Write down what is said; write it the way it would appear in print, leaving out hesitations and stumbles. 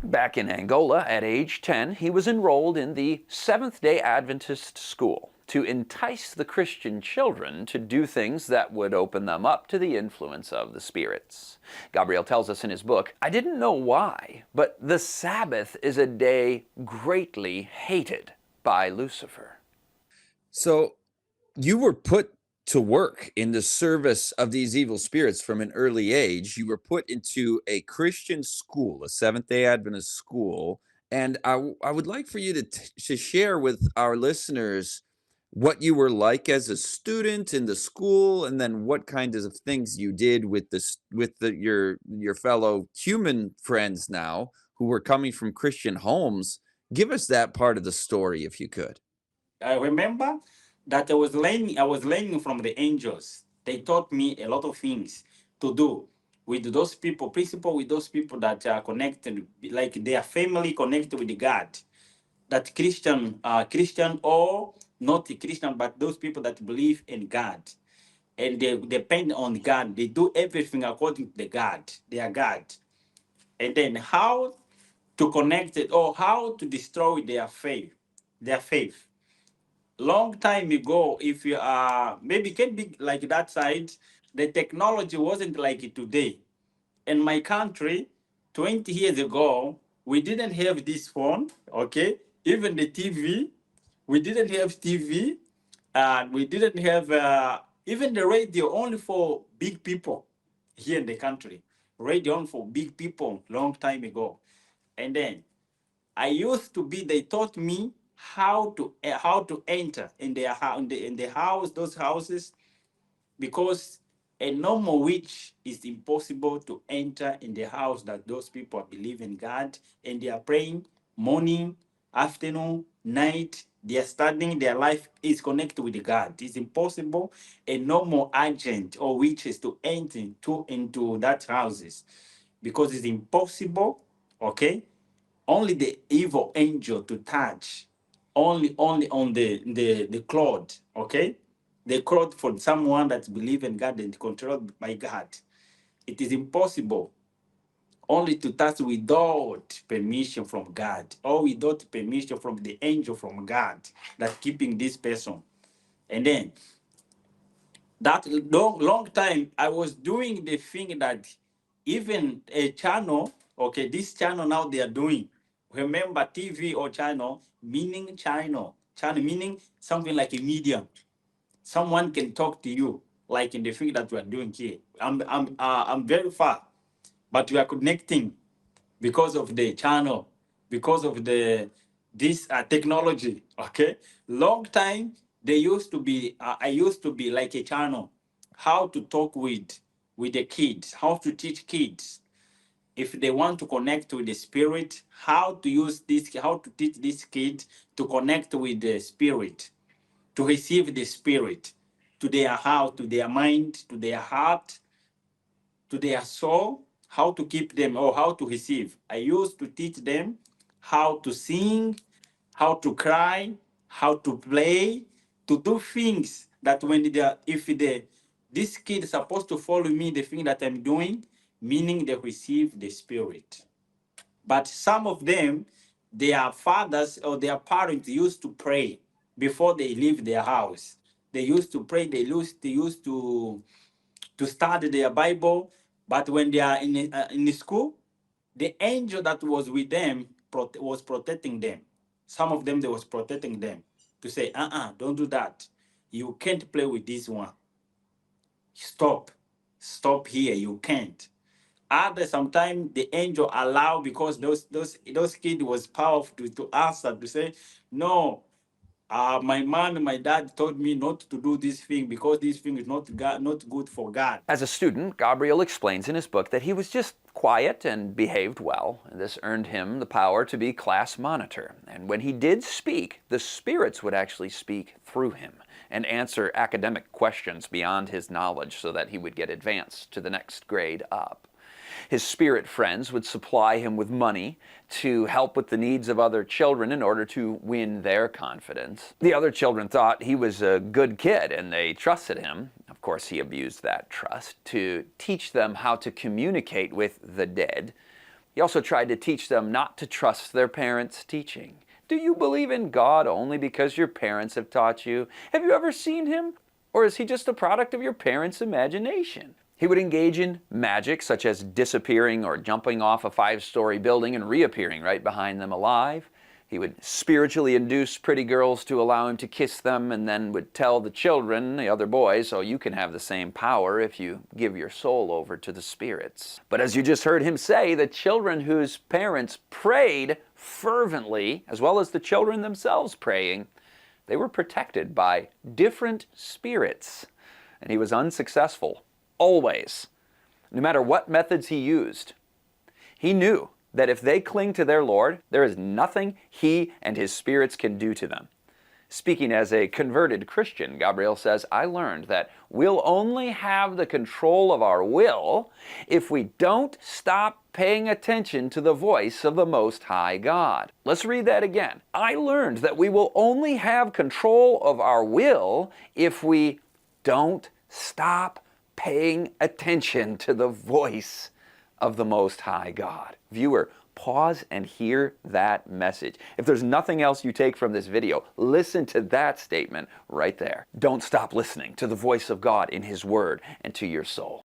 Back in Angola, at age 10, he was enrolled in the Seventh-day Adventist school to entice the Christian children to do things that would open them up to the influence of the spirits. Gabriel tells us in his book, "I didn't know why, but the Sabbath is a day greatly hated by Lucifer." So you were put to work in the service of these evil spirits from an early age. You were put into a Christian school, a Seventh-day Adventist school. And I would like for you to share with our listeners what you were like as a student in the school, and then what kinds of things you did with your fellow human friends now who were coming from Christian homes. Give us that part of the story, if you could. I remember that I was learning from the angels. They taught me a lot of things to do with those people, principle with those people that are connected, like they are family connected with God. That Christian or not a Christian, but those people that believe in God and they depend on God. They do everything according to the God. They are God. And then how to connect it or how to destroy their faith. Their faith. Long time ago, if you are maybe can be like that side, the technology wasn't like it today. In my country, 20 years ago, we didn't have this phone, okay? Even the TV, we didn't have TV, and we didn't have even the radio only for big people here in the country. Radio only for big people long time ago. And then I used to be, they taught me how to enter in their house, in the house, those houses, because a normal witch is impossible to enter in the house that those people believe in God and they are praying morning, afternoon, night. They are studying, their life is connected with God. It's impossible a normal agent or witches to enter into that houses because it's impossible, okay? Only the evil angel to touch, only on the cloud, okay? The cloud for someone that believes in God and controlled by God. It is impossible only to touch without permission from God or without permission from the angel from God that keeping this person. And then that long time I was doing the thing that even a channel, okay, this channel now they are doing. Remember TV or channel, meaning channel meaning something like a medium. Someone can talk to you, like in the thing that we are doing here. I'm very far, but we are connecting because of the channel, because of this technology. Okay, long time they used to be. I used to be like a channel, how to talk with the kids, how to teach kids if they want to connect with the spirit, how to use this, how to teach this kid to connect with the spirit, to receive the spirit to their heart, to their mind, to their heart, to their soul, how to keep them or how to receive. I used to teach them how to sing, how to cry, how to play, to do things that when they are, if they, this kid is supposed to follow me, the thing that I'm doing, meaning they receive the spirit. But some of them, their fathers or their parents used to pray before they leave their house. They used to pray, they used to study their Bible, but when they are in the school, the angel that was with them was protecting them. Some of them, they was protecting them to say, don't do that. You can't play with this one. Stop here, you can't. Others, sometimes the angel allow because those kids was powerful to answer to say, no, my mom and my dad told me not to do this thing because this thing is not good for God. As a student, Gabriel explains in his book that he was just quiet and behaved well, and this earned him the power to be class monitor. And when he did speak, the spirits would actually speak through him and answer academic questions beyond his knowledge so that he would get advanced to the next grade up. His spirit friends would supply him with money to help with the needs of other children in order to win their confidence. The other children thought he was a good kid and they trusted him. Of course, he abused that trust to teach them how to communicate with the dead. He also tried to teach them not to trust their parents' teaching. Do you believe in God only because your parents have taught you? Have you ever seen him? Or is he just a product of your parents' imagination? He would engage in magic, such as disappearing or jumping off a 5-story building and reappearing right behind them alive. He would spiritually induce pretty girls to allow him to kiss them, and then would tell the children, the other boys, "Oh, you can have the same power if you give your soul over to the spirits." But as you just heard him say, the children whose parents prayed fervently, as well as the children themselves praying, they were protected by different spirits. And he was unsuccessful, always, no matter what methods he used. He knew that if they cling to their Lord, there is nothing he and his spirits can do to them. Speaking as a converted Christian, Gabriel says, I learned that we'll only have the control of our will if we don't stop paying attention to the voice of the Most High God. Let's read that again. I learned that we will only have control of our will if we don't stop paying attention to the voice of the Most High God. Viewer, pause and hear that message. If there's nothing else you take from this video, listen to that statement right there. Don't stop listening to the voice of God in His Word and to your soul.